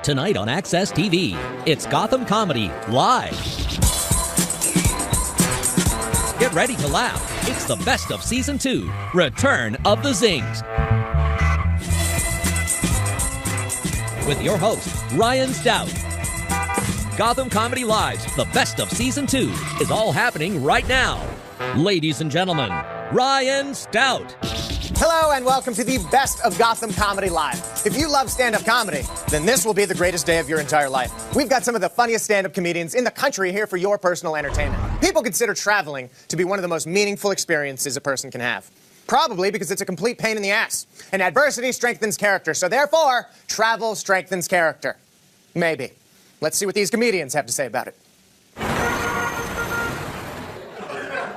Tonight on Access TV, it's Gotham Comedy Live. Get ready to laugh. It's the best of Season 2, Return of the Zings. With your host, Ryan Stout. Gotham Comedy Live's The Best of Season 2 is all happening right now. Ladies and gentlemen, Ryan Stout. Hello and welcome to the Best of Gotham Comedy Live. If you love stand-up comedy, then this will be the greatest day of your entire life. We've got some of the funniest stand-up comedians in the country here for your personal entertainment. People consider traveling to be one of the most meaningful experiences a person can have. Probably because it's a complete pain in the ass. And adversity strengthens character, so therefore, travel strengthens character. Maybe. Let's see what these comedians have to say about it.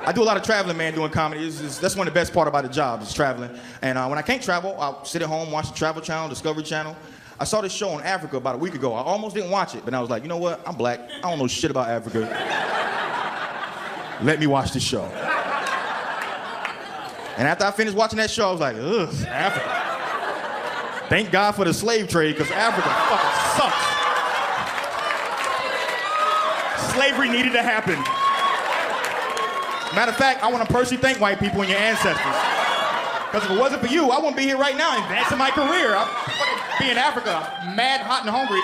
I do a lot of traveling, man, doing comedy. That's one of the best part about the job, is traveling. And when I can't travel, I'll sit at home, watch the Travel Channel, Discovery Channel. I saw this show on Africa about a week ago. I almost didn't watch it, but I was like, you know what? I'm black. I don't know shit about Africa. Let me watch this show. And after I finished watching that show, I was like, ugh, Africa. Thank God for the slave trade, because Africa fucking sucks. Slavery needed to happen. Matter of fact, I want to personally thank white people and your ancestors. Because if it wasn't for you, I wouldn't be here right now advancing my career. I'd fucking be in Africa, mad, hot, and hungry.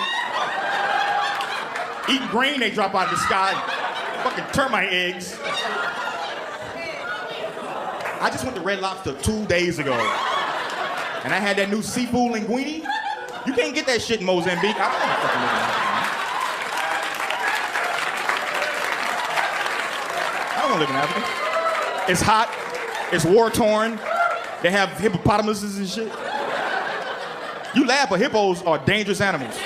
Eating grain they drop out of the sky. Fucking termite eggs. I just went to Red Lobster 2 days ago. And I had that new seafood linguine. You can't get that shit in Mozambique. I don't fucking live in Africa. I don't live in Africa. It's hot. It's war-torn. They have hippopotamuses and shit. You laugh, but hippos are dangerous animals.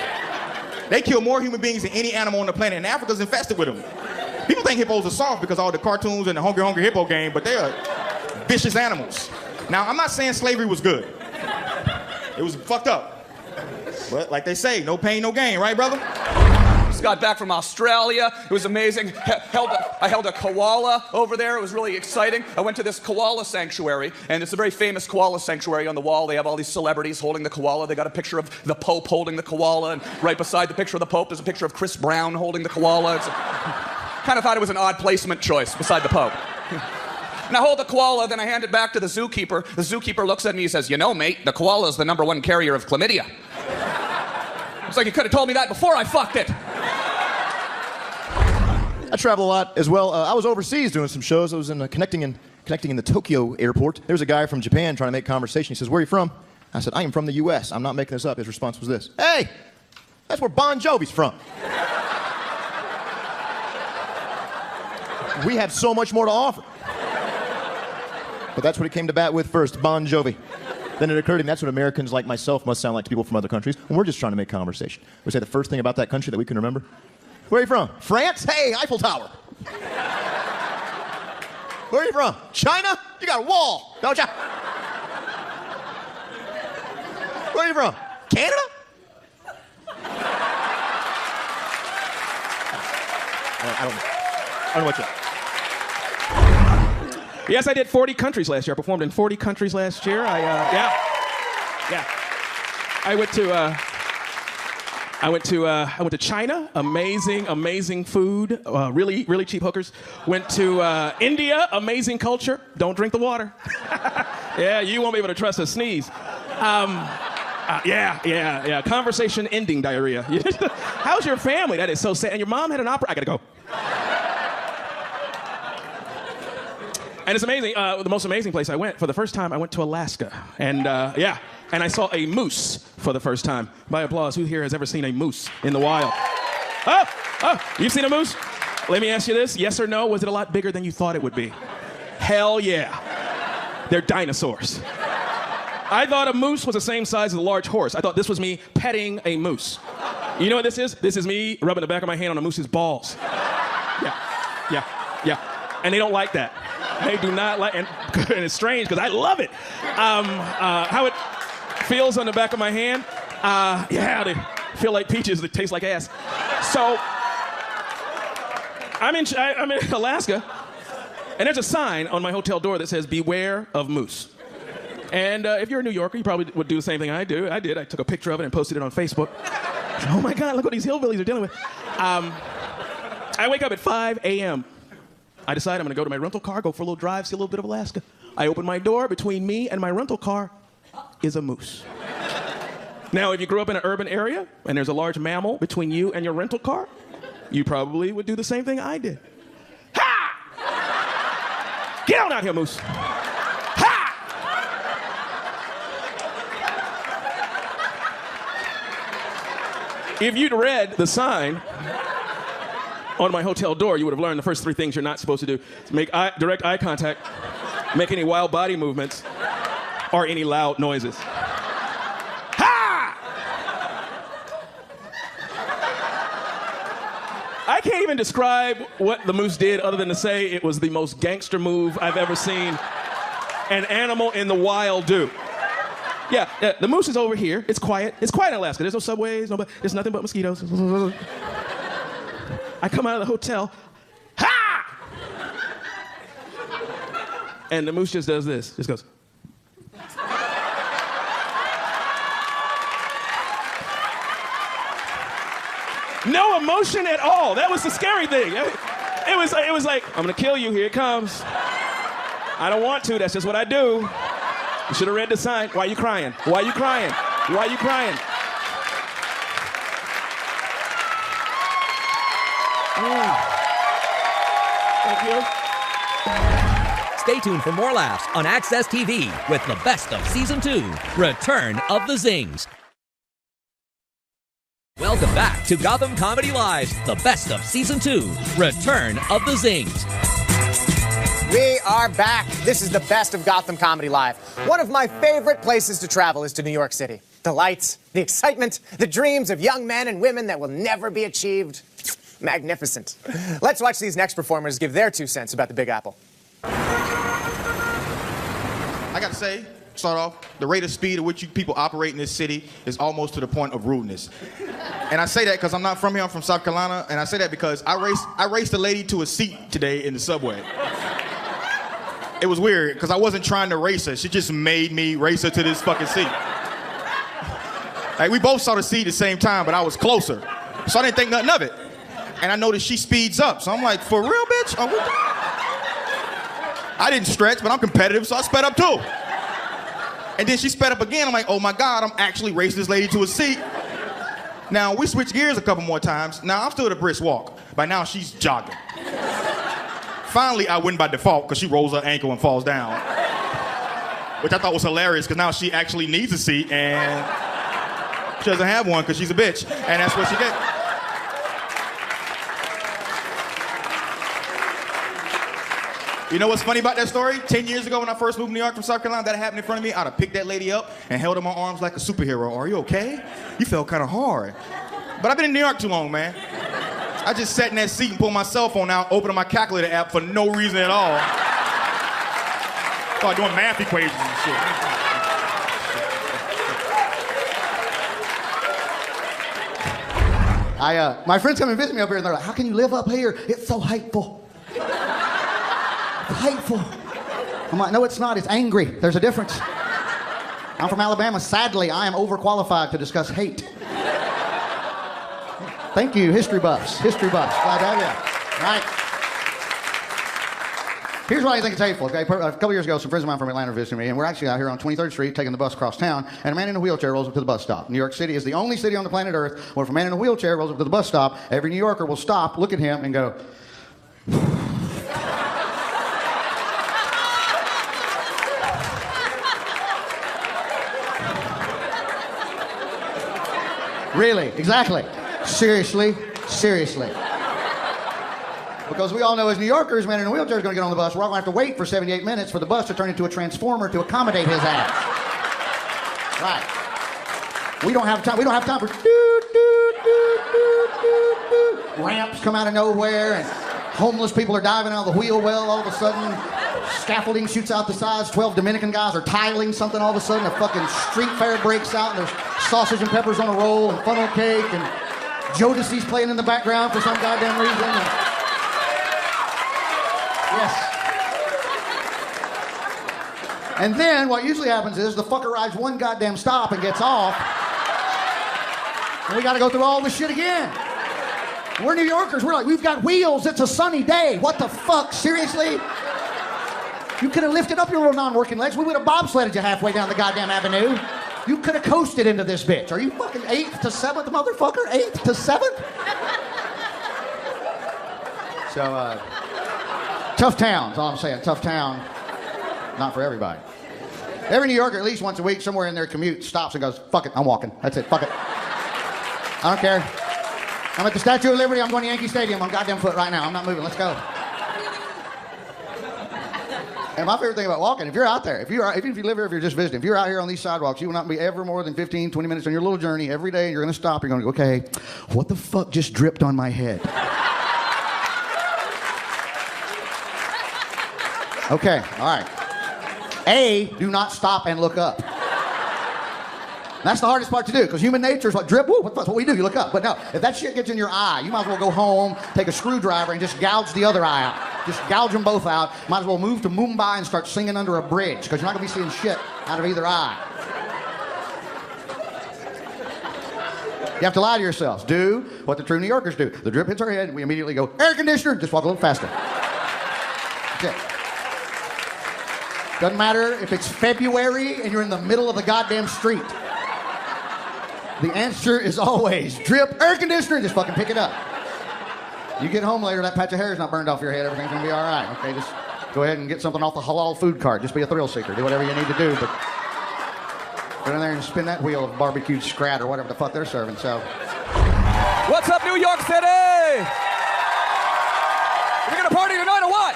They kill more human beings than any animal on the planet, and Africa's infested with them. People think hippos are soft because of all the cartoons and the Hungry Hungry Hippo game, but they are vicious animals. Now, I'm not saying slavery was good. It was fucked up. But like they say, no pain, no gain, right, brother? Just got back from Australia. It was amazing. I held a koala over there. It was really exciting. I went to this koala sanctuary, and it's a very famous koala sanctuary. On the wall, they have all these celebrities holding the koala. They got a picture of the Pope holding the koala, and right beside the picture of the Pope, there's a picture of Chris Brown holding the koala. Kind of thought it was an odd placement choice beside the Pope. And I hold the koala, then I hand it back to the zookeeper. The zookeeper looks at me and says, "You know, mate, the koala is the #1 carrier of chlamydia." It's like, you could have told me that before I fucked it. I travel a lot as well. I was overseas doing some shows. I was connecting in the Tokyo airport. There was a guy from Japan trying to make conversation. He says, "Where are you from?" I said, "I am from the U.S. I'm not making this up." His response was this: "Hey, that's where Bon Jovi's from." We have so much more to offer. But that's what he came to bat with first, Bon Jovi. Then it occurred to me that's what Americans like myself must sound like to people from other countries, and we're just trying to make conversation. We say the first thing about that country that we can remember. Where are you from? France? Hey, Eiffel Tower. Where are you from? China? You got a wall, don't you? Where are you from? Canada? I don't know what you... Yes, I did 40 countries last year. I performed in 40 countries last year. I went to China. Amazing food. Really cheap hookers. Went to India. Amazing culture. Don't drink the water. Yeah, you won't be able to trust a sneeze. Conversation ending diarrhea. How's your family? That is so sad. And your mom had an opera. I gotta go. And it's amazing, the most amazing place I went, for the first time, I went to Alaska. And and I saw a moose for the first time. By applause, who here has ever seen a moose in the wild? Oh, you've seen a moose? Let me ask you this, yes or no, was it a lot bigger than you thought it would be? Hell yeah. They're dinosaurs. I thought a moose was the same size as a large horse. I thought this was me petting a moose. You know what this is? This is me rubbing the back of my hand on a moose's balls. Yeah. And they don't like that. They do not like, and it's strange because I love it. How it feels on the back of my hand, they feel like peaches that taste like ass. So I'm in Alaska, and there's a sign on my hotel door that says, "Beware of moose." And if you're a New Yorker, you probably would do the same thing I do. I did. I took a picture of it and posted it on Facebook. Oh my God, look what these hillbillies are dealing with. I wake up at 5 a.m. I decide I'm gonna go to my rental car, go for a little drive, see a little bit of Alaska. I open my door. Between me and my rental car is a moose. Now, if you grew up in an urban area and there's a large mammal between you and your rental car, you probably would do the same thing I did. Ha! Get on out here, moose. Ha! If you'd read the sign on my hotel door, you would have learned the first 3 things you're not supposed to do. Make direct eye contact, make any wild body movements, or any loud noises. I can't even describe what the moose did other than to say it was the most gangster move I've ever seen an animal in the wild do. Yeah, the moose is over here. It's quiet. It's quiet in Alaska. There's no subways, there's nothing but mosquitoes. I come out of the hotel. Ha! And the moose just does this. Just goes. No emotion at all. That was the scary thing. It was like, I'm gonna kill you, here it comes. I don't want to, that's just what I do. You should have read the sign. Why are you crying? Why are you crying? Why are you crying? Thank you. Stay tuned for more laughs on Access TV with the best of Season 2, Return of the Zings. Welcome back to Gotham Comedy Live's the best of Season 2, Return of the Zings. We are back. This is the best of Gotham Comedy Live. One of my favorite places to travel is to New York City. The lights, the excitement, the dreams of young men and women that will never be achieved. Magnificent. Let's watch these next performers give their 2 cents about the Big Apple. I gotta say, start off, the rate of speed at which you people operate in this city is almost to the point of rudeness. And I say that because I'm not from here, I'm from South Carolina, and I say that because I raced a lady to a seat today in the subway. It was weird, because I wasn't trying to race her, she just made me race her to this fucking seat. Like, we both saw the seat at the same time, but I was closer, so I didn't think nothing of it. And I noticed she speeds up, so I'm like, for real, bitch? Oh, I didn't stretch, but I'm competitive, so I sped up too. And then she sped up again. I'm like, oh my God, I'm actually racing this lady to a seat. Now, we switched gears a couple more times. Now, I'm still at a brisk walk. By now, she's jogging. Finally, I win by default because she rolls her ankle and falls down. Which I thought was hilarious because now she actually needs a seat and she doesn't have one because she's a bitch. And that's what she did. You know what's funny about that story? 10 years ago when I first moved to New York from South Carolina, that happened in front of me, I'd have picked that lady up and held her in my arms like a superhero. Are you okay? You felt kind of hard. But I've been in New York too long, man. I just sat in that seat and pulled my cell phone out, opening my calculator app for no reason at all. Started doing math equations and shit. My friends come and visit me up here and they're like, how can you live up here? It's so hateful. Hateful. I'm like, no, it's not. It's angry. There's a difference. I'm from Alabama. Sadly, I am overqualified to discuss hate. Thank you, history buffs. History buffs. Glad to have you. Right. Here's why I think it's hateful. Okay, a couple years ago, some friends of mine from Atlanta visited me, and we're actually out here on 23rd Street taking the bus across town, and a man in a wheelchair rolls up to the bus stop. New York City is the only city on the planet Earth where if a man in a wheelchair rolls up to the bus stop, every New Yorker will stop, look at him, and go, really? Exactly. Seriously? Seriously. Because we all know as New Yorkers, man in a wheelchair is going to get on the bus. We're all going to have to wait for 78 minutes for the bus to turn into a transformer to accommodate his ass. Right. We don't have time. We don't have time for ramps come out of nowhere and homeless people are diving out of the wheel well all of a sudden. Scaffolding shoots out the sides. 12 Dominican guys are tiling something all of a sudden. A fucking street fair breaks out and there's sausage and peppers on a roll and funnel cake and Jodeci's playing in the background for some goddamn reason. Yes. And then what usually happens is the fucker arrives one goddamn stop and gets off. And we got to go through all this shit again. We're New Yorkers. We're like, we've got wheels. It's a sunny day. What the fuck? Seriously? You could have lifted up your little non-working legs. We would have bobsledded you halfway down the goddamn avenue. You could have coasted into this bitch. Are you fucking 8th to 7th, motherfucker? 8th to 7th? So, tough town, that's all I'm saying. Tough town. Not for everybody. Every New Yorker, at least once a week, somewhere in their commute, stops and goes, fuck it, I'm walking. That's it, fuck it. I don't care. I'm at the Statue of Liberty, I'm going to Yankee Stadium on goddamn foot right now. I'm not moving, let's go. And my favorite thing about walking, if you're out there, even if you live here, if you're just visiting, if you're out here on these sidewalks, you will not be ever more than 15, 20 minutes on your little journey every day. You're going to stop, you're going to go, okay, what the fuck just dripped on my head? Okay, all right. A, do not stop and look up. That's the hardest part to do, because human nature is what drip, woo, that's what we do, you look up. But no, if that shit gets in your eye, you might as well go home, take a screwdriver, and just gouge the other eye out. Just gouge them both out. Might as well move to Mumbai and start singing under a bridge, because you're not going to be seeing shit out of either eye. You have to lie to yourselves. Do what the true New Yorkers do. The drip hits our head, and we immediately go, air conditioner, just walk a little faster. That's it. Doesn't matter if it's February and you're in the middle of the goddamn street. The answer is always drip, air conditioner, just fucking pick it up. You get home later, that patch of hair is not burned off your head, everything's gonna be all right. Okay, just go ahead and get something off the halal food cart. Just be a thrill seeker. Do whatever you need to do, but get in there and spin that wheel of barbecued scrat or whatever the fuck they're serving, so. What's up, New York City? Are we gonna party tonight or what?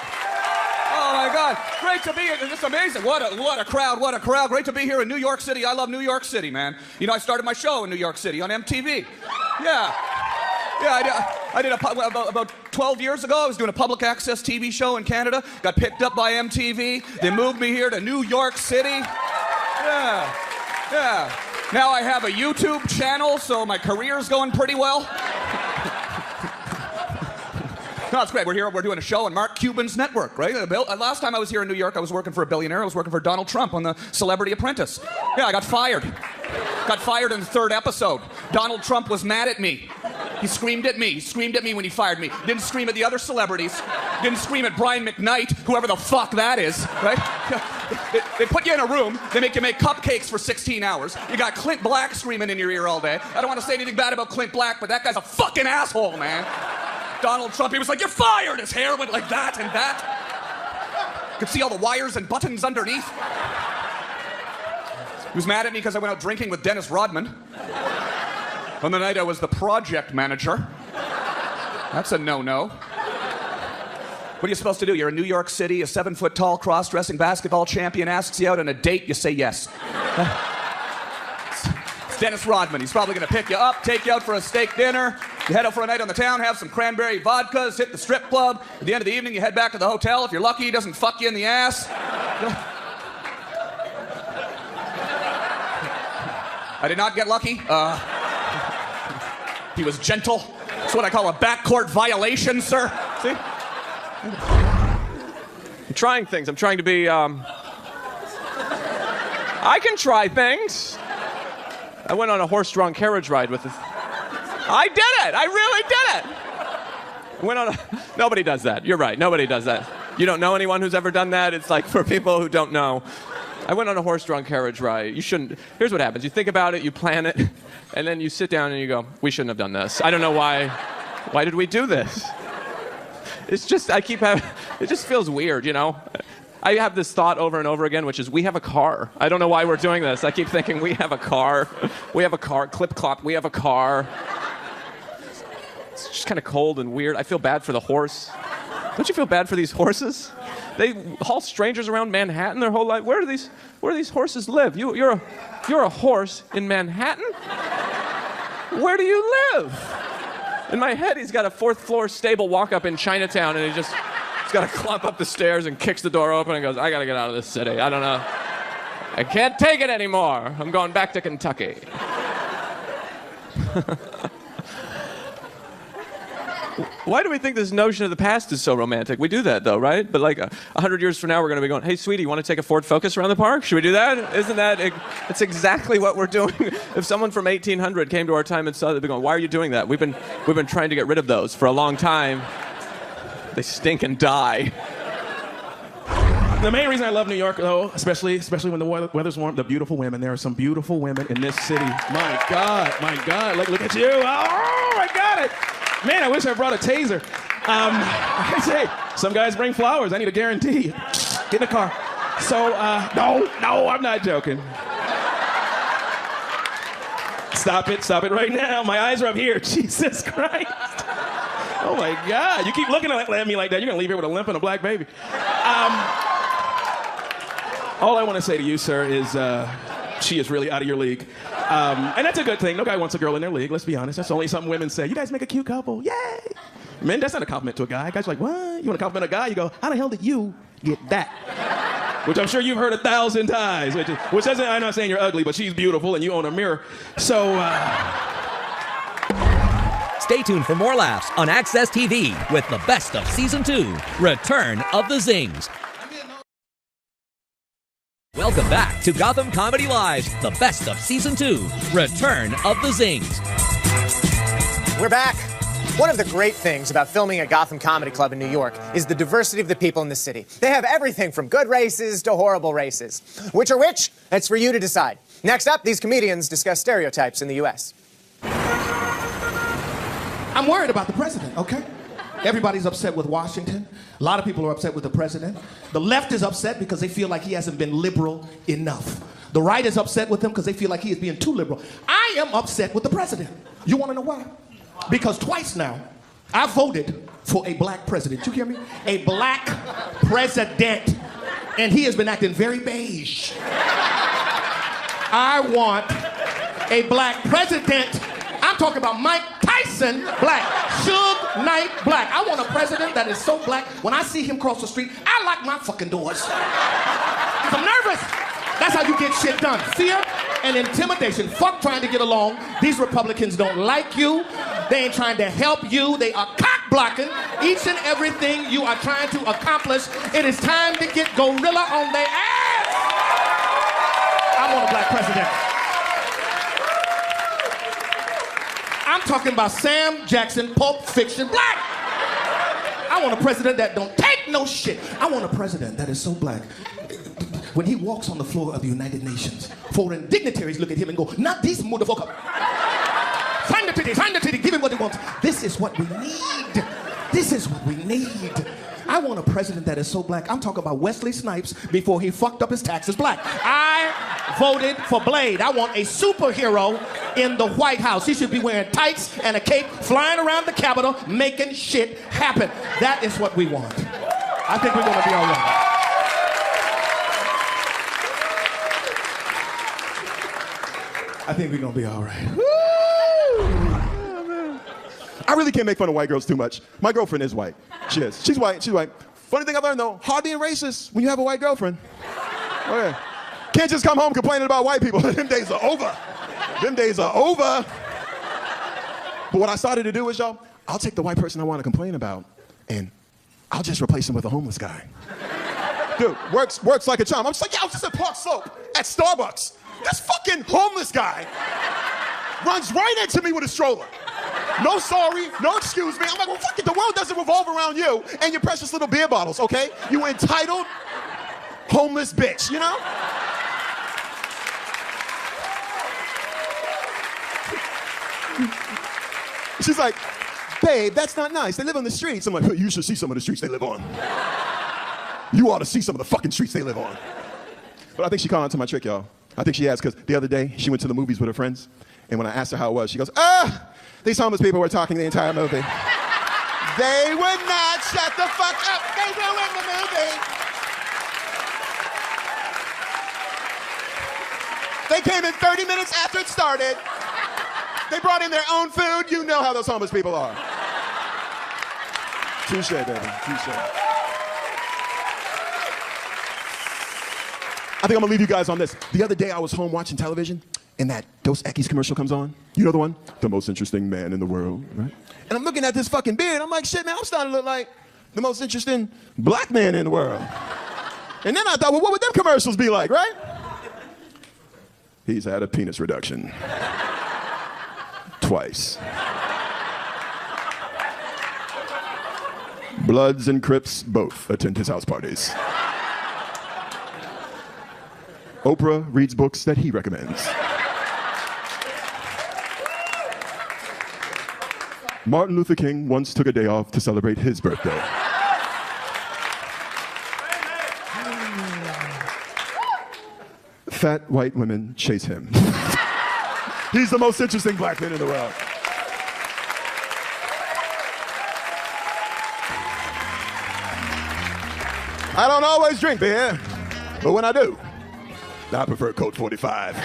Oh my God, great to be here. It's amazing. What a crowd, what a crowd. Great to be here in New York City. I love New York City, man. You know, I started my show in New York City on MTV. Yeah, I did about 12 years ago. I was doing a public access TV show in Canada. Got picked up by MTV. They moved me here to New York City. Yeah. Now I have a YouTube channel, so my career's going pretty well. No, it's great. We're here. We're doing a show on Mark Cuban's network, right? Last time I was here in New York, I was working for a billionaire. I was working for Donald Trump on the Celebrity Apprentice. Yeah, I got fired. Got fired in the 3rd episode. Donald Trump was mad at me. He screamed at me. He screamed at me when he fired me. Didn't scream at the other celebrities. Didn't scream at Brian McKnight, whoever the fuck that is, right? They put you in a room. They make you make cupcakes for 16 hours. You got Clint Black screaming in your ear all day. I don't want to say anything bad about Clint Black, but that guy's a fucking asshole, man. Donald Trump, he was like, you're fired! His hair went like that and that. Could see all the wires and buttons underneath. He was mad at me because I went out drinking with Dennis Rodman. On the night I was the project manager. That's a no-no. What are you supposed to do? You're in New York City, a 7-foot-tall cross-dressing basketball champion asks you out on a date, you say yes. It's Dennis Rodman. He's probably going to pick you up, take you out for a steak dinner. You head out for a night on the town, have some cranberry vodkas, hit the strip club. At the end of the evening, you head back to the hotel. If you're lucky, he doesn't fuck you in the ass. I did not get lucky. He was gentle. That's what I call a backcourt violation, sir. See? I'm trying things. I'm trying to be, I can try things. I went on a horse-drawn carriage ride with I did it! I really did it! I went on Nobody does that. You're right. Nobody does that. You don't know anyone who's ever done that? It's like for people who don't know. I went on a horse-drawn carriage ride. You shouldn't. Here's what happens. You think about it, you plan it, and then you sit down and you go, we shouldn't have done this. I don't know why. Why did we do this? It's just, it just feels weird, you know? I have this thought over and over again, which is we have a car. I don't know why we're doing this. I keep thinking we have a car. We have a car. Clip-clop, we have a car. It's just kind of cold and weird. I feel bad for the horse. Don't you feel bad for these horses? They haul strangers around Manhattan their whole life. Where do these horses live? You're a horse in Manhattan? Where do you live? In my head, he's got a 4th floor stable walk-up in Chinatown, and he's got to climb up the stairs and kicks the door open and goes, I got to get out of this city. I don't know. I can't take it anymore. I'm going back to Kentucky. Why do we think this notion of the past is so romantic? We do that, though, right? But like 100 years from now, we're going to be going, hey, sweetie, you want to take a Ford Focus around the park? Should we do that? Isn't that, it's exactly what we're doing. If someone from 1800 came to our time and saw that, they'd be going, why are you doing that? We've been trying to get rid of those for a long time. They stink and die. The main reason I love New York, though, especially when the weather's warm, the beautiful women. There are some beautiful women in this city. My God. Look at you. Oh, I got it. Man, I wish I brought a taser. I say, some guys bring flowers. I need a guarantee. Get in the car. So, no, I'm not joking. Stop it right now. My eyes are up here. Jesus Christ. Oh my God. You keep looking at me like that, you're gonna leave here with a limp and a black baby. All I want to say to you, sir, is she is really out of your league. And that's a good thing. No guy wants a girl in their league, let's be honest. That's only something women say. You guys make a cute couple. Yay! Men, that's not a compliment to a guy. Guys are like, what? You want to compliment a guy? You go, how the hell did you get that? Which I'm sure you've heard 1,000 times. Which doesn't, I'm not saying you're ugly, but she's beautiful and you own a mirror. So, Stay tuned for more laughs on Access TV with the best of Season 2, Return of the Zings. Welcome back to Gotham Comedy Live's The Best of Season 2, Return of the Zings. We're back. One of the great things about filming at Gotham Comedy Club in New York is the diversity of the people in the city. They have everything from good races to horrible races. Which are which? That's for you to decide. Next up, these comedians discuss stereotypes in the U.S. I'm worried about the president, okay? Everybody's upset with Washington. A lot of people are upset with the president. The left is upset because they feel like he hasn't been liberal enough. The right is upset with him because they feel like he is being too liberal. I am upset with the president. You want to know why? Because twice now, I voted for a black president. You hear me? A black president. And he has been acting very beige. I want a black president. I'm talking about Mike Tyson black. Suge Knight black. I want a president that is so black, when I see him cross the street, I lock my fucking doors. I'm nervous. That's how you get shit done. Fear and intimidation. Fuck trying to get along. These Republicans don't like you. They ain't trying to help you. They are cock blocking each and everything you are trying to accomplish. It is time to get gorilla on their ass. I want a black president. I'm talking about Sam Jackson, Pulp Fiction black. I want a president that don't take no shit. I want a president that is so black. When he walks on the floor of the United Nations, foreign dignitaries look at him and go, not this motherfucker. Sign the treaty, give him what he wants. This is what we need. This is what we need. I want a president that is so black. I'm talking about Wesley Snipes before he fucked up his taxes black. I voted for Blade. I want a superhero in the White House. He should be wearing tights and a cape, flying around the Capitol, making shit happen. That is what we want. I think we're gonna be all right. I think we're gonna be all right. I really can't make fun of white girls too much. My girlfriend is white. She is. She's white. She's white. Funny thing I learned though, hard being racist when you have a white girlfriend. Okay. Can't just come home complaining about white people. Them days are over. Them days are over. But what I started to do is, y'all, I'll take the white person I want to complain about and I'll just replace him with a homeless guy. Dude, works like a charm. I'm just like, yeah, I was just at Park Slope at Starbucks. This fucking homeless guy runs right into me with a stroller. No sorry, no excuse me. I'm like, well, fuck it, the world doesn't revolve around you and your precious little beer bottles, okay? You entitled homeless bitch, you know? She's like, babe, that's not nice. They live on the streets. I'm like, you should see some of the streets they live on. You ought to see some of the fucking streets they live on. But I think she caught on to my trick, y'all. I think she has, because the other day, she went to the movies with her friends, and when I asked her how it was, she goes, these homeless people were talking the entire movie. They would not shut the fuck up. They ruined the movie. They came in 30 minutes after it started. They brought in their own food. You know how those homeless people are. Touche, baby, touche. I think I'm gonna leave you guys on this. The other day I was home watching television, and that Dos Equis commercial comes on. You know the one? The most interesting man in the world, right? And I'm looking at this fucking beard. I'm like, shit, man, I'm starting to look like the most interesting black man in the world. And then I thought, well, what would them commercials be like, right? He's had a penis reduction. Twice. Bloods and Crips both attend his house parties. Oprah reads books that he recommends. Martin Luther King once took a day off to celebrate his birthday. Fat white women chase him. He's the most interesting black man in the world. I don't always drink beer, but when I do, I prefer Colt 45.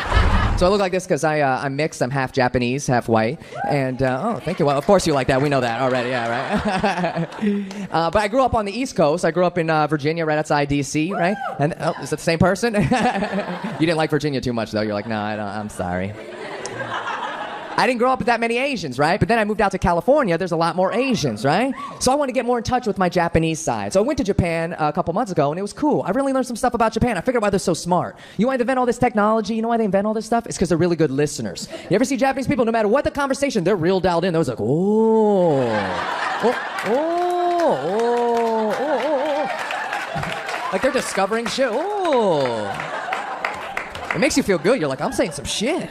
So I look like this because I'm mixed. I'm half Japanese, half white. And, oh, thank you. Well, of course you like that. We know that already. Yeah, right? But I grew up on the East Coast. I grew up in Virginia, right outside D.C., right? And, oh, is that the same person? You didn't like Virginia too much, though. You're like, no, I'm sorry. I didn't grow up with that many Asians, right? But then I moved out to California. There's a lot more Asians, right? So I want to get more in touch with my Japanese side. So I went to Japan a couple months ago, and it was cool. I really learned some stuff about Japan. I figured out why they're so smart. You know why they invent all this technology? You know why they invent all this stuff? It's because they're really good listeners. You ever see Japanese people, no matter what the conversation, they're real dialed in. They're like, oh, like they're discovering shit. Oh. It makes you feel good. You're like, I'm saying some shit.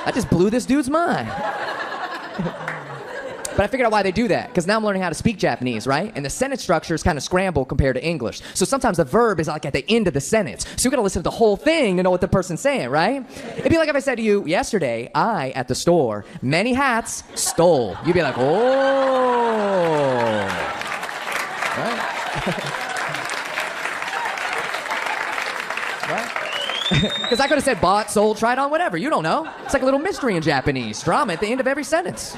I just blew this dude's mind. But I figured out why they do that, because now I'm learning how to speak Japanese, right? And the sentence structure is kind of scrambled compared to English. So sometimes the verb is like at the end of the sentence. So you gotta listen to the whole thing to know what the person's saying, right? It'd be like if I said to you, yesterday, I, at the store, many hats, stole. You'd be like, oh. Right? Because I could have said bought, sold, tried on, whatever. You don't know. It's like a little mystery in Japanese. Drama at the end of every sentence.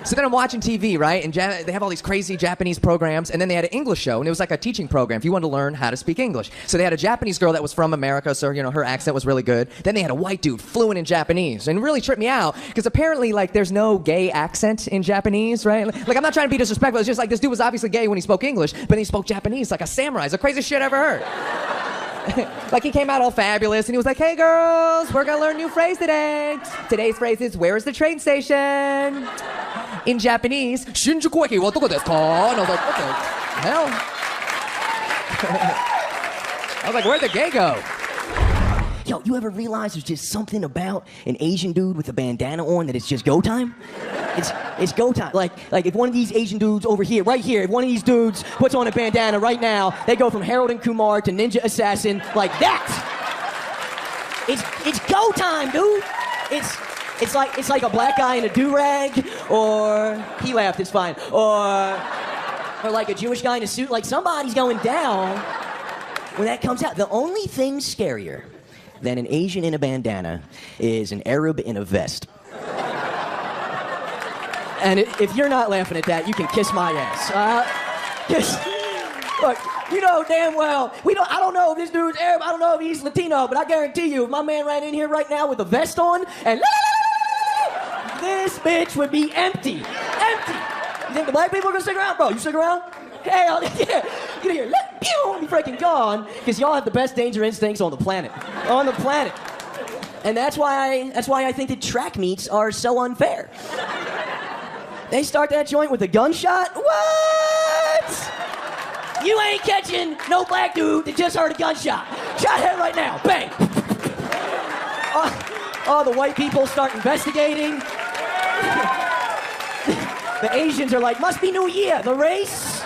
So then I'm watching TV, right? And they have all these crazy Japanese programs. And then they had an English show. And it was like a teaching program if you wanted to learn how to speak English. So they had a Japanese girl that was from America. So, you know, her accent was really good. Then they had a white dude fluent in Japanese. And it really tripped me out. Because apparently, like, there's no gay accent in Japanese, right? Like, I'm not trying to be disrespectful. It's just like this dude was obviously gay when he spoke English. But then he spoke Japanese like a samurai. It's the craziest shit I ever heard. Like he came out all fabulous and he was like, hey girls, we're gonna learn a new phrase today. Today's phrase is, where is the train station? In Japanese, Shinjuku eki wa doko desu ka? And I was like, what the hell? I was like, where'd the gay go? Yo, you ever realize there's just something about an Asian dude with a bandana on that it's just go time? It's go time. Like if one of these Asian dudes over here, right here, if one of these dudes puts on a bandana right now, they go from Harold and Kumar to Ninja Assassin like that. It's go time, dude. It's like a black guy in a do-rag, or he laughed, it's fine, or like a Jewish guy in a suit. Like somebody's going down when that comes out. The only thing scarier than an Asian in a bandana is an Arab in a vest. And if you're not laughing at that, you can kiss my ass. Look, you know damn well, I don't know if this dude's Arab, I don't know if he's Latino, but I guarantee you, if my man ran in here right now with a vest on, and this bitch would be empty. Empty. You think the black people are gonna stick around? Bro, you stick around? Hell yeah. You hear, pew, be freaking gone, because y'all have the best danger instincts on the planet. On the planet. And that's why I think that track meets are so unfair. They start that joint with a gunshot? What? You ain't catching no black dude that just heard a gunshot. Shot head right now. Bang. Oh, the white people start investigating. The Asians are like, must be New Year. The race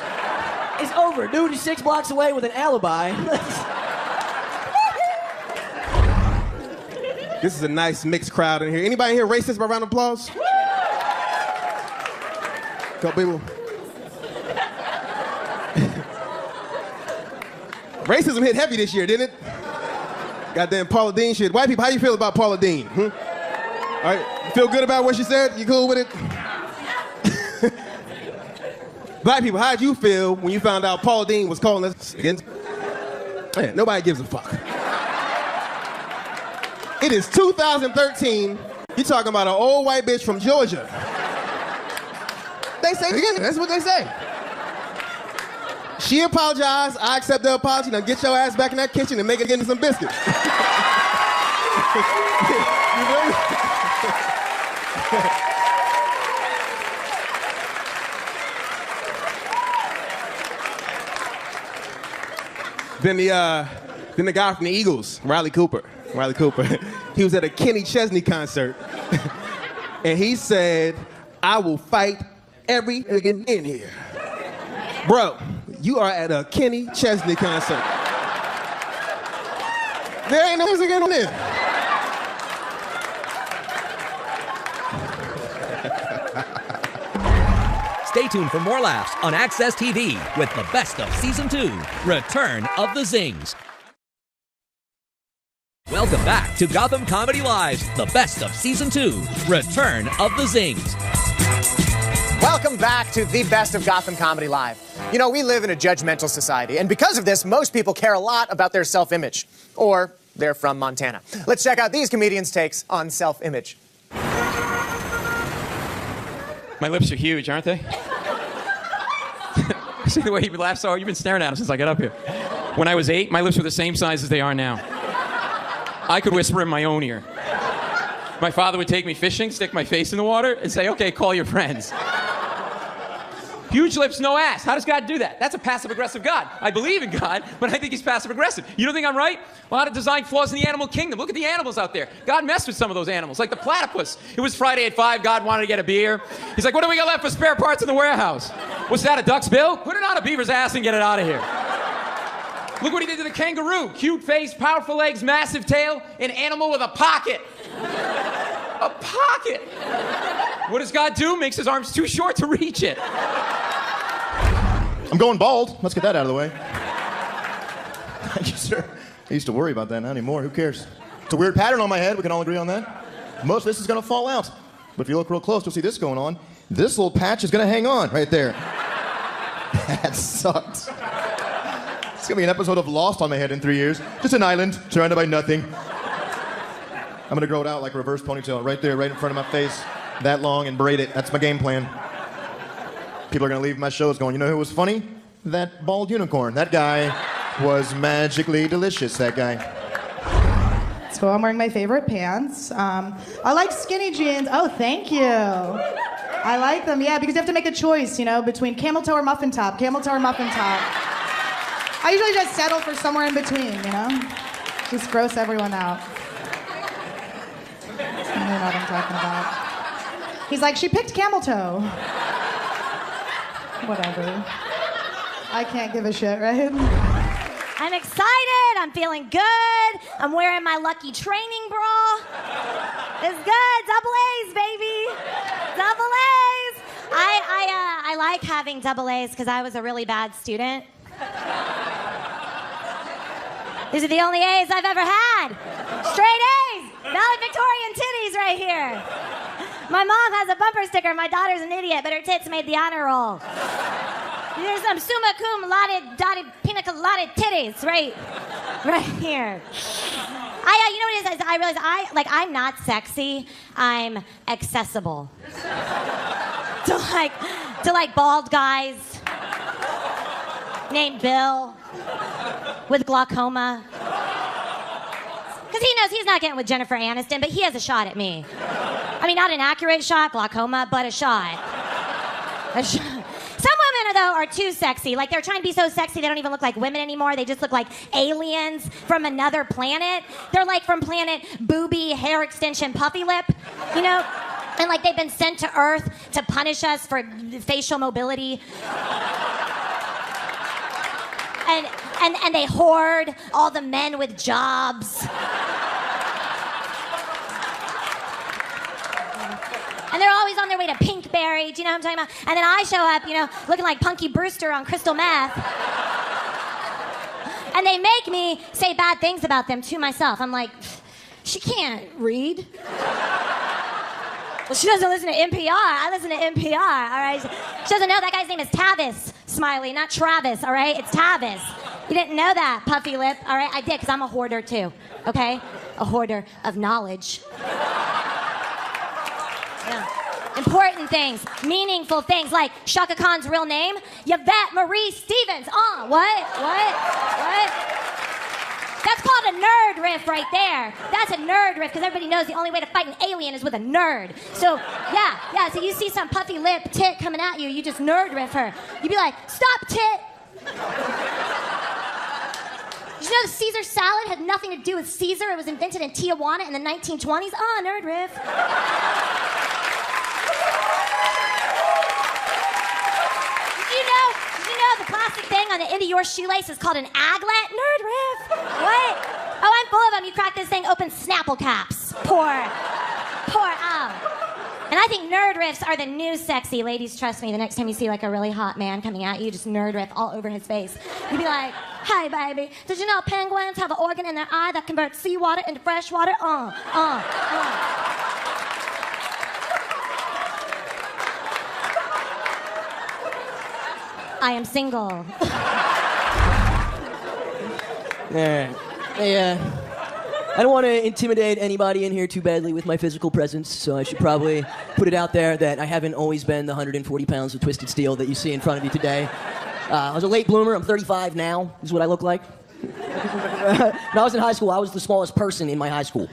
is over. Dude is 6 blocks away with an alibi. This is a nice mixed crowd in here. Anybody here racist by round of applause? Couple people. Racism hit heavy this year, didn't it? Goddamn Paula Deen shit. White people, how you feel about Paula Deen? All right, you feel good about what she said? You cool with it? Black people, how'd you feel when you found out Paula Deen was calling us against? Man, nobody gives a fuck. It is 2013. You talking about an old white bitch from Georgia. They say, yeah, that's what they say. She apologized. I accept the apology. Now get your ass back in that kitchen and make it into some biscuits. You feel me? Then the guy from the Eagles, Riley Cooper, he was at a Kenny Chesney concert, and he said, "I will fight every nigga in here." Bro, you are at a Kenny Chesney concert. There ain't no nigga on there. Stay tuned for more laughs on Access TV with the best of Season 2, Return of the Zings. Welcome back to Gotham Comedy Live's the best of Season 2, Return of the Zings. Welcome back to the best of Gotham Comedy Live. You know, we live in a judgmental society, and because of this, most people care a lot about their self-image. Or they're from Montana. Let's check out these comedians' takes on self-image. My lips are huge, aren't they? See the way you laugh so hard? You've been staring at them since I got up here. When I was 8, my lips were the same size as they are now. I could whisper in my own ear. My father would take me fishing, stick my face in the water, and say, "Okay, call your friends." Huge lips, no ass. How does God do that? That's a passive-aggressive God. I believe in God, but I think he's passive-aggressive. You don't think I'm right? A lot of design flaws in the animal kingdom. Look at the animals out there. God messed with some of those animals, like the platypus. It was Friday at 5. God wanted to get a beer. He's like, "What do we got left for spare parts in the warehouse?" "What's that, a duck's bill?" "Put it on a beaver's ass and get it out of here." Look what he did to the kangaroo. Cute face, powerful legs, massive tail, an animal with a pocket. A pocket. What does God do? Makes his arms too short to reach it. I'm going bald. Let's get that out of the way. Thank you, sir. I used to worry about that. Not anymore. Who cares? It's a weird pattern on my head. We can all agree on that. Most of this is going to fall out. But if you look real close, you'll see this going on. This little patch is going to hang on right there. That sucks. It's going to be an episode of Lost on my head in 3 years. Just an island surrounded by nothing. I'm going to grow it out like a reverse ponytail right there, right in front of my face, that long, and braid it. That's my game plan. People are going to leave my shows going, "You know who was funny? That bald unicorn. That guy was magically delicious, that guy." So I'm wearing my favorite pants. I like skinny jeans. Oh, thank you. I like them, yeah, because you have to make a choice, you know, between camel toe or muffin top. Camel toe or muffin top. I usually just settle for somewhere in between, you know? Just gross everyone out. You know what I'm talking about. He's like, "She picked camel toe." Whatever. I can't give a shit, right? I'm excited. I'm feeling good. I'm wearing my lucky training bra. It's good. Double A's, baby. Double A's. I like having double A's because I was a really bad student. These are the only A's I've ever had. Straight A's. Valedictorian titties right here. My mom has a bumper sticker. My daughter's an idiot, but her tits made the honor roll. There's some summa cum laude, dotted, pina colada titties right here. You know what it is? I realize I'm not sexy. I'm accessible. to bald guys named Bill with glaucoma. Because he knows he's not getting with Jennifer Aniston, but he has a shot at me. I mean, not an accurate shot, glaucoma, but a shot. Some women, though, are too sexy. Like, they're trying to be so sexy they don't even look like women anymore. They just look like aliens from another planet. They're like from planet Booby, Hair Extension, Puffy Lip, you know? And like they've been sent to Earth to punish us for facial mobility. And they hoard all the men with jobs. And they're always on their way to Pinkberry. Do you know what I'm talking about? And then I show up, you know, looking like Punky Brewster on crystal meth. And they make me say bad things about them to myself. I'm like, she can't read. Well, she doesn't listen to NPR. I listen to NPR, all right? She doesn't know that guy's name is Tavis, Smiley, not Travis, all right? It's Tavis. You didn't know that, Puffy Lip, all right? I did, because I'm a hoarder, too, okay? a hoarder of knowledge. Yeah. Important things, meaningful things, like Shaka Khan's real name, Yvette Marie Stevens. What? That's called a nerd riff right there. That's a nerd riff, because everybody knows the only way to fight an alien is with a nerd. So, yeah, so you see some puffy lip tit coming at you, you just nerd riff her. You'd be like, stop, tit! Did you know the Caesar salad had nothing to do with Caesar? It was invented in Tijuana in the 1920s. Nerd riff. Did you know the plastic thing on the end of your shoelace is called an aglet? Nerd riff. What? Oh, I'm full of them. You crack this thing open, Snapple caps. Pour. And I think nerd riffs are the new sexy. Ladies, trust me, the next time you see like a really hot man coming at you, just nerd riff all over his face. You'd be like, "Hi, baby. Did you know penguins have an organ in their eye that converts seawater into fresh water?" I am single. I don't want to intimidate anybody in here too badly with my physical presence, so I should probably put it out there that I haven't always been the 140 pounds of twisted steel that you see in front of you today. I was a late bloomer. I'm 35 now, is what I look like. When I was in high school, I was the smallest person in my high school.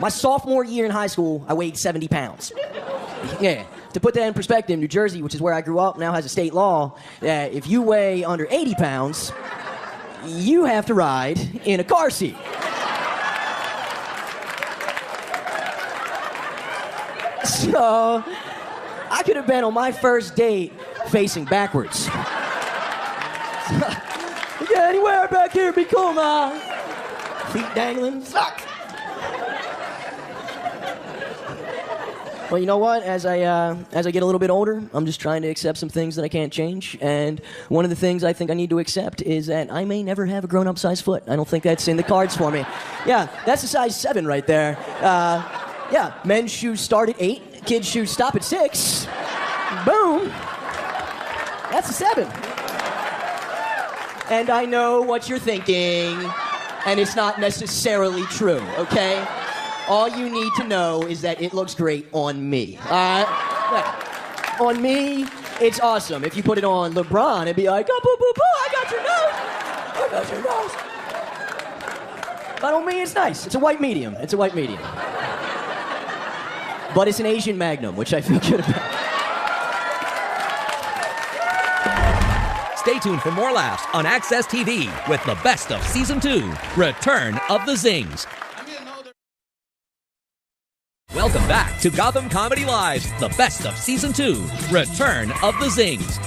My sophomore year in high school, I weighed 70 pounds. Yeah. To put that in perspective, New Jersey, which is where I grew up, now has a state law that if you weigh under 80 pounds, you have to ride in a car seat. So, I could have been on my first date facing backwards. Yeah, anywhere back here would be cool, ma. Feet dangling, fuck. Well, you know what? As I get a little bit older, I'm just trying to accept some things that I can't change. And one of the things I think I need to accept is that I may never have a grown-up size foot. I don't think that's in the cards for me. Yeah, that's a size 7 right there. Yeah, men's shoes start at 8, kids' shoes stop at 6. Boom. That's a 7. And I know what you're thinking, and it's not necessarily true, okay? All you need to know is that it looks great on me. On me, it's awesome. If you put it on LeBron, it'd be like, oh, boo, boo, boo, I got your nose. But on me, it's nice. It's a white medium. But it's an Asian Magnum, which I feel good about. Stay tuned for more laughs on Access TV with the best of Season 2, Return of the Zings. Welcome back to Gotham Comedy Live's The Best of Season 2, Return of the Zings.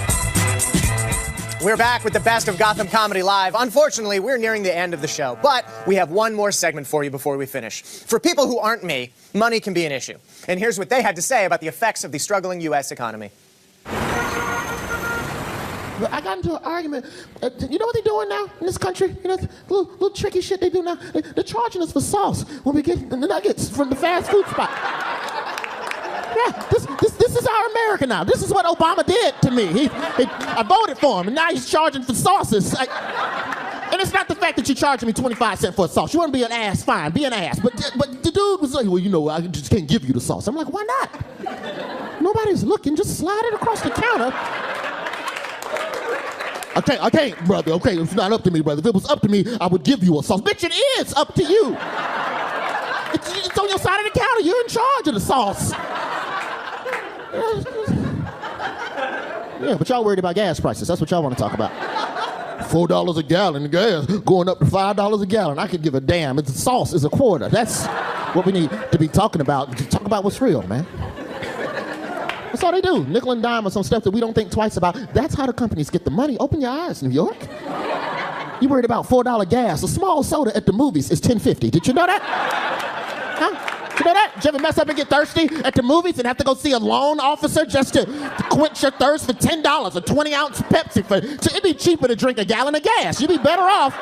We're back with the best of Gotham Comedy Live. Unfortunately, we're nearing the end of the show, but we have one more segment for you before we finish. For people who aren't me, money can be an issue. And here's what they had to say about the effects of the struggling U.S. economy. I got into an argument. You know what they're doing now in this country? You know, little tricky shit they do now. They're charging us for sauce when we get the nuggets from the fast food spot. Yeah, this is our America now. This is what Obama did to me. I voted for him, and now he's charging for sauces. And it's not the fact that you're charging me 25 cents for a sauce. You want to be an ass, fine, be an ass. But the dude was like, well, you know, I just can't give you the sauce. I'm like, why not? Nobody's looking. Just slide it across the counter. I can't, brother. Okay, it's not up to me, brother. If it was up to me, I would give you a sauce. Bitch, it is up to you. It's on your side of the counter. You're in charge of the sauce. Yeah, but y'all worried about gas prices. That's what y'all want to talk about. $4 a gallon gas going up to $5 a gallon. I could give a damn. The sauce is a quarter. That's what we need to be talking about. Talk about what's real, man. That's all they do. Nickel and dime on some stuff that we don't think twice about. That's how the companies get the money. Open your eyes, New York. You worried about $4 gas. A small soda at the movies is $10.50. Did you know that? Huh? Did you know that? Did you ever mess up and get thirsty at the movies and have to go see a loan officer just to quench your thirst for $10? A 20-ounce Pepsi so it'd be cheaper to drink a gallon of gas. You'd be better off.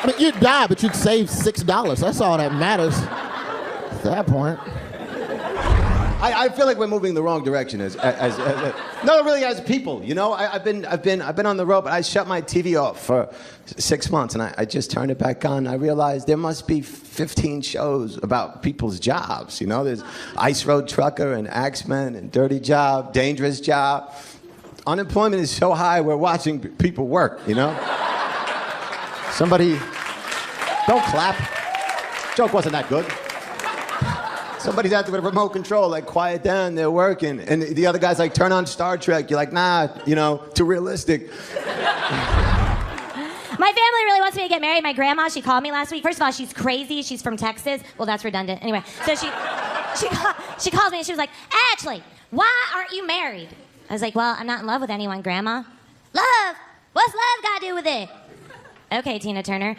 I mean, you'd die, but you'd save $6. That's all that matters at that point. I feel like we're moving the wrong direction as No, really, as people, you know, I've been on the road, but I shut my TV off for 6 months, and I just turned it back on. I realized there must be 15 shows about people's jobs. You know, there's Ice Road Trucker and Axeman and Dirty Job, Dangerous Job. Unemployment is so high, we're watching people work. You know. Somebody, don't clap. Joke wasn't that good. Somebody's out there with a remote control, like, quiet down, they're working. And the other guy's like, turn on Star Trek. You're like, nah, you know, too realistic. My family really wants me to get married. My grandma, she called me last week. First of all, she's crazy. She's from Texas. Well, that's redundant. Anyway, so she calls me and she was like, Ashley, why aren't you married? I was like, well, I'm not in love with anyone, Grandma. Love? What's love got to do with it? Okay, Tina Turner.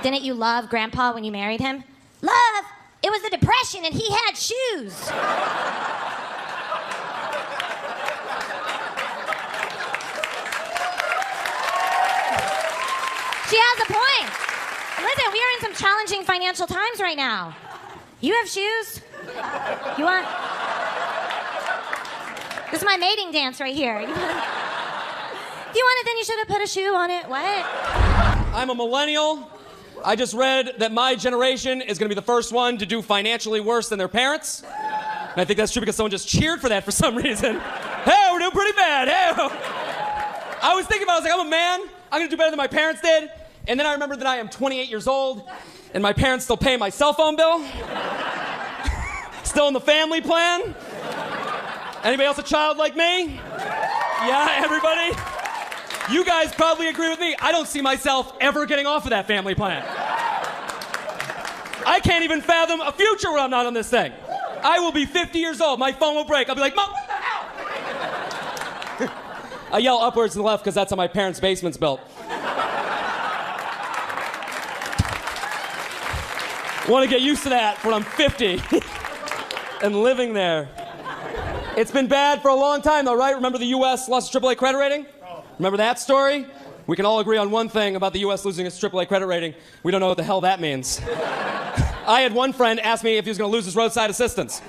Didn't you love Grandpa when you married him? Love? It was the Depression and he had shoes. She has a point. Listen, we are in some challenging financial times right now. You have shoes? You want? This is my mating dance right here. If you want it, then you should have put a shoe on it. What? I'm a millennial. I just read that my generation is going to be the first one to do financially worse than their parents. And I think that's true because someone just cheered for that for some reason. Hey, we're doing pretty bad. Hey. I was thinking about it. I was like, I'm a man. I'm going to do better than my parents did. And then I remembered that I am 28 years old and my parents still pay my cell phone bill. Still in the family plan. Anybody else a child like me? Yeah, everybody? You guys probably agree with me. I don't see myself ever getting off of that family plan. I can't even fathom a future where I'm not on this thing. I will be 50 years old. My phone will break. I'll be like, Mom, what the hell? I yell upwards and left because that's how my parents' basement's built. Want to get used to that when I'm 50 and living there. It's been bad for a long time, though, right? Remember the U.S. lost its AAA credit rating? Remember that story? We can all agree on one thing about the U.S. losing its AAA credit rating. We don't know what the hell that means. I had one friend ask me if he was going to lose his roadside assistance.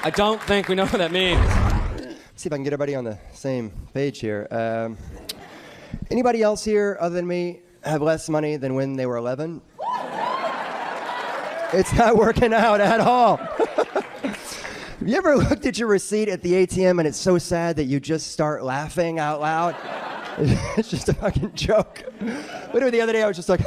I don't think we know what that means. Let's see if I can get everybody on the same page here. Anybody else here, other than me, have less money than when they were 11? It's not working out at all. Have you ever looked at your receipt at the ATM and it's so sad that you just start laughing out loud? It's just a fucking joke. Literally the other day I was just like,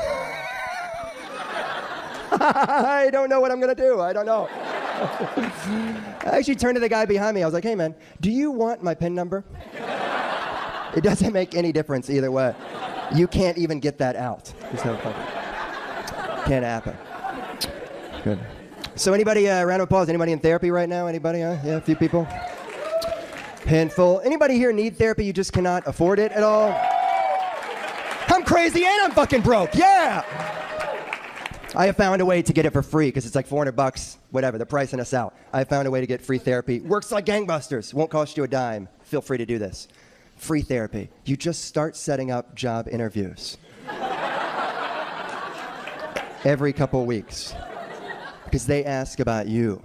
I don't know what I'm gonna do. I don't know. I actually turned to the guy behind me. I was like, hey man, do you want my PIN number? It doesn't make any difference either way. You can't even get that out. There's no point. Can't happen. Good. So anybody, round of applause, anybody in therapy right now? Anybody, Yeah, a few people. Handful. Anybody here need therapy, you just cannot afford it at all? I'm crazy and I'm fucking broke, yeah! I have found a way to get it for free, because it's like $400, whatever, they're pricing us out. I found a way to get free therapy. Works like gangbusters, won't cost you a dime. Feel free to do this. Free therapy. You just start setting up job interviews. Every couple weeks. Because they ask about you.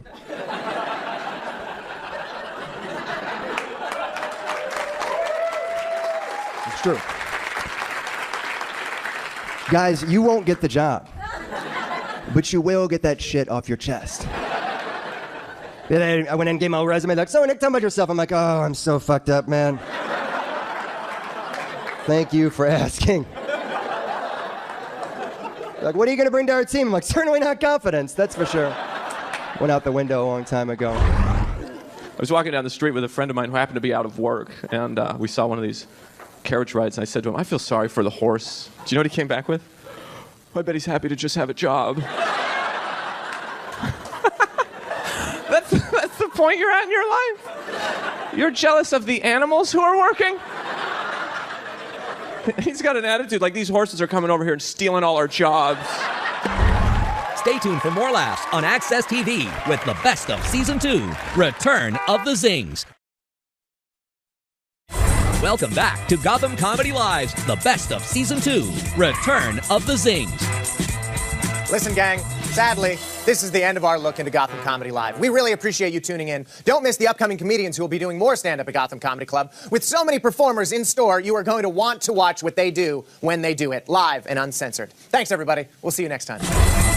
It's true. Guys, you won't get the job. But you will get that shit off your chest. And then I went in and gave my resume. They're like, so Nick, tell me about yourself. I'm like, oh, I'm so fucked up, man. Thank you for asking. Like, what are you going to bring to our team? I'm like, certainly not confidence, that's for sure. Went out the window a long time ago. I was walking down the street with a friend of mine who happened to be out of work, and we saw one of these carriage rides, and I said to him, I feel sorry for the horse. Do you know what he came back with? I bet he's happy to just have a job. That's the point you're at in your life? You're jealous of the animals who are working? He's got an attitude like these horses are coming over here and stealing all our jobs. Stay tuned for more laughs on Access TV with the best of Season 2, Return of the Zings. Welcome back to Gotham Comedy Live's The Best of Season 2, Return of the Zings. Listen, gang, sadly, this is the end of our look into Gotham Comedy Live. We really appreciate you tuning in. Don't miss the upcoming comedians who will be doing more stand-up at Gotham Comedy Club. With so many performers in store, you are going to want to watch what they do when they do it, live and uncensored. Thanks, everybody. We'll see you next time.